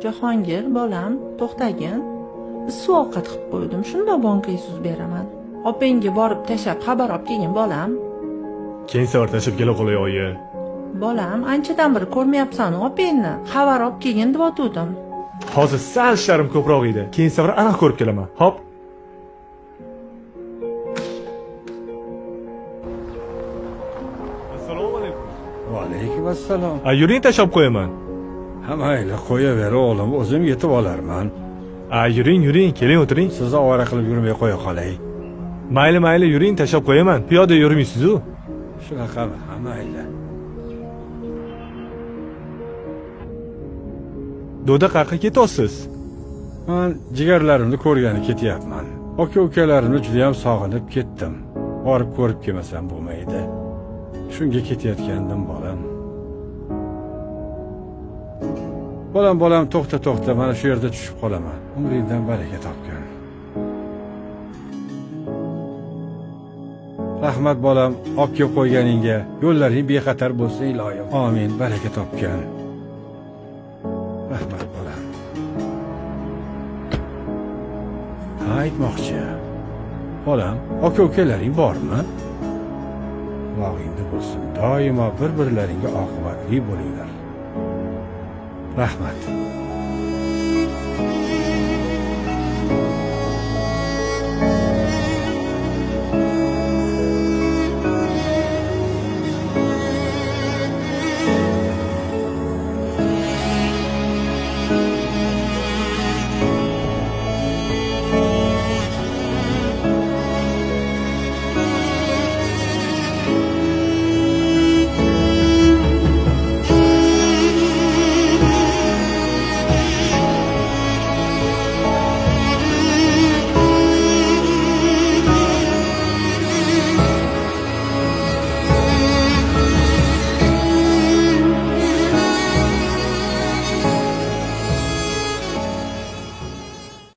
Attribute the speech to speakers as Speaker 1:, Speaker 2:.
Speaker 1: Jahongir, bolam, to'xtagin. Suv ovqat qilib qo'ydim, shunda bankaga suz beraman. Opangga borib tashlab xabar olib kelgin, bolam.
Speaker 2: Keyin safar tashlab kela qolay oyi.
Speaker 1: Bolam, anchadan beri ko'rmayapsan opangni. Xabar olib kelgin deb o'tdim.
Speaker 2: Hozir sal ishlarim ko'proq edi. Keyin safar aniq ko'rib kelaman. Hop. Assalomu alaykum.
Speaker 3: Va alaykum assalom.
Speaker 2: Yuring tashlab qo'yaman.
Speaker 3: Ha mayli, qo'yaver o'g'lim, o'zim yetib olarman.
Speaker 2: Yuring, keling o'tiring.
Speaker 3: Sizni ovora qilib yurmay qo'ya qolay.
Speaker 2: Mayli, yuring tashlab qo'yaman. Piyoda yurmaysiz-ku.
Speaker 3: Shunaqami? Ha mayli.
Speaker 2: Do'da qayerga ketyapsiz?
Speaker 3: Men jigarlarimni ko'rgani ketyapman. Aka-ukalarimni juda ham sog'inib ketdim. Borib ko'rib kelmasam bo'lmaydi. Shunga ketayotgandim, bolam. Bolam, to'xta, mana shu yerda tushib qolaman. Umringdan baraka topgin. Rahmat bolam, olib kelib qo'yganingga, yo'llaring bexatar bo'lsin iloyim. Amin, baraka topgin. Rahmat bolam. Aytmoqchi. Bolam, aka-ukalaring bormi? Quloqingda bo'lsin. Doimo bir-birlaringga oqibatli bo'linglar. Rahmat.